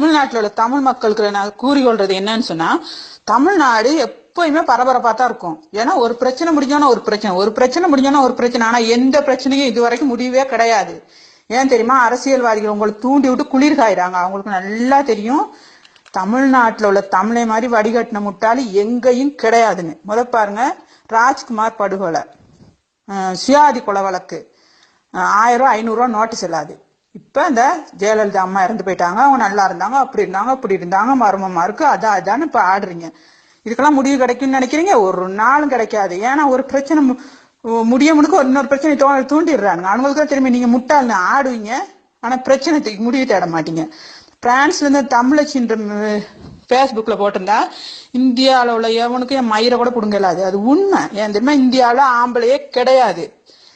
தமிழ்நாட்டில் உள்ள தமிழ் மக்களுக்கு நான் கூறிக்கொள்றது என்னன்னு சொன்னா, தமிழ்நாடு எப்பயுமே பரபரப்பா தான் இருக்கும். ஏன்னா ஒரு பிரச்சனை முடிஞ்சோன்னா ஒரு பிரச்சனை முடிஞ்சோன்னா ஒரு பிரச்சனை. ஆனா எந்த பிரச்சனையும் இது வரைக்கும் முடியவே கிடையாது. ஏன் தெரியுமா? அரசியல்வாதிகள் உங்களை தூண்டி விட்டு குளிர் காயிறாங்க. அவங்களுக்கு நல்லா தெரியும் தமிழ்நாட்டில் உள்ள தமிழை மாதிரி வடிகட்டின முட்டாளி எங்கேயும் கிடையாதுன்னு. பாருங்க, ராஜ்குமார் படுகொலை, சுயாதி கொலை வழக்கு, 1000 500 நோட்டீஸ் இல்லாது. இப்ப இந்த ஜெயலலிதா அம்மா இறந்து போயிட்டாங்க, அவங்க நல்லா இருந்தாங்க, அப்படி இருந்தாங்க இப்படி இருந்தாங்க, மர்மமா இருக்கு, அதான் இப்ப ஆடுறீங்க. இதுக்கெல்லாம் முடிவு கிடைக்கும்னு நினைக்கிறீங்க? ஒரு நாளும் கிடைக்காது. ஏன்னா ஒரு பிரச்சனை முடிய முடுக்க இன்னொரு பிரச்சனை தூண்டிடுறாங்க. அவங்களுக்கு தான் திரும்பி நீங்க முட்டாள்னு ஆடுவீங்க, ஆனா பிரச்சனை முடிவு தேட மாட்டீங்க. பிரான்ஸ்ல இருந்து தமிழச்சின்ற பேஸ்புக்ல போட்டிருந்தா இந்தியாவில உள்ள எவனுக்கும் என் மயிரை கூட புடுங்கலாது. அது உண்மை. ஏன் தெரியுமா? இந்தியாவில ஆம்பளையே கிடையாது.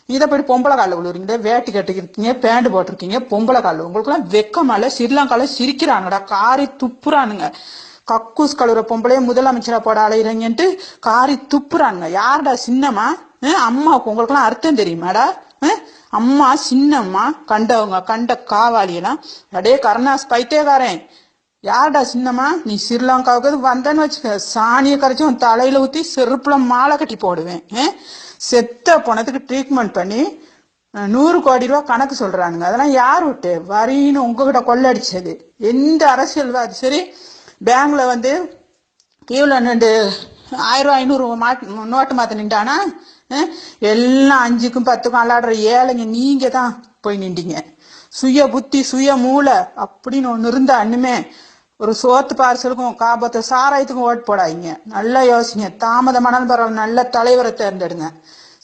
இதை போய் பொம்பளை காலில் விழுவுறீங்க, வேட்டி கட்டிருக்கீங்க, பேண்ட் போட்டிருக்கீங்க, பொம்பளை காலில். உங்களுக்கு எல்லாம் வெக்கமால ஸ்ரீலங்கால சிரிக்கிறாங்கடா, காரி துப்புறானுங்க. கக்கூஸ் கழுவுற பொம்பளையே முதலமைச்சரா போட அலையிறீங்கன்ட்டு காரி துப்புறானுங்க. யாருடா சின்னம்மா? அம்மாவுக்கு உங்களுக்கு எல்லாம் அர்த்தம் தெரியுமாடா? அம்மா சின்னம்மா கண்டவங்க கண்ட காவாளியெல்லாம் அடே கருணாஸ் பைத்தியக்காரன். யாருடா சின்னம்மா? நீ ஸ்ரீலங்காவுக்கு வந்தேன்னு வச்சுக்க, சாணியை கரைச்சி உன் தலையில ஊத்தி செருப்புல மாலை கட்டி போடுவேன். செத்த பணத்துக்கு ட்ரீட்மெண்ட் பண்ணி 100 கோடி ரூபாய் கணக்கு சொல்றானுங்க. அதெல்லாம் யார் விட்டு வரின்னு உங்ககிட்ட கொள்ளடிச்சது? எந்த அரசியல்வாதி சரி பேங்க்ல வந்து கீழே 1000 500 நோட்டு மாத்த நின்றானா? எல்லாம் 5க்கும் 10க்கும் அல்லாடுற ஏழைங்க நீங்க தான் போய் நின்றீங்க. சுய புத்தி சுய மூளை அப்படின்னு ஒண்ணு இருந்தா இன்னுமே ஒரு சோத்து பார்சலுக்கும் காபத்தை சாராயத்துக்கும் ஓட்டு போடாதீங்க. நல்லா யோசிங்க. தாமதமானாலும் பரவாயில்ல, நல்ல தலைவரை தேர்ந்தெடுங்க.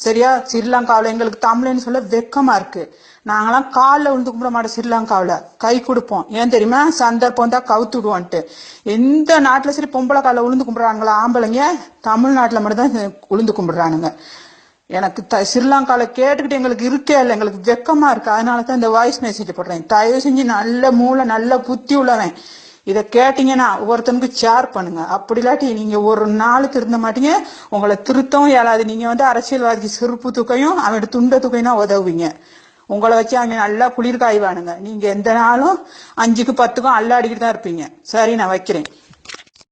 சரியா? ஸ்ரீலங்காவில எங்களுக்கு தமிழ்னு சொல்ல வெக்கமா இருக்கு. நாங்கெல்லாம் காலில் விழுந்து கும்பிட மாட்டோம். ஸ்ரீலங்காவில கை கொடுப்போம். ஏன் தெரியுமா? சந்தர்ப்பம் தான் கவுத்துடுவோன்ட்டு. எந்த நாட்டுல சரி பொம்பளை காலில் விழுந்து கும்பிடுறாங்களா ஆம்பளைங்க, தமிழ்நாட்டுல மட்டும் தான் விழுந்து கும்பிடுறானுங்க. எனக்கு ஸ்ரீலங்கால கேட்டுக்கிட்டு எங்களுக்கு இருக்கே இல்லை, எங்களுக்கு வெக்கமா இருக்கு. அதனாலதான் இந்த வாய்ஸ் மெசேஜ் போடுறேன். தயவு செஞ்சு நல்ல மூளை நல்ல புத்தி உள்ளவன் இதை கேட்டீங்கன்னா ஒவ்வொருத்தனுக்கு ஷேர் பண்ணுங்க. அப்படி இல்லாட்டி நீங்க ஒரு நாள் திருந்த மாட்டீங்க, உங்களை திருத்தவும் இயலாது. நீங்க வந்து அரசியல்வாதிக்கு செருப்பு தூக்கையும் அவன் துண்ட தூக்கையும் தான் உதவுவீங்க. உங்களை வச்சு அவங்க நல்லா குளிர் காய்வானுங்க. நீங்க எந்த நாளும் 5க்கும் 10க்கும் அல்லாடிக்கிட்டு தான் இருப்பீங்க. சரி, நான் வைக்கிறேன்.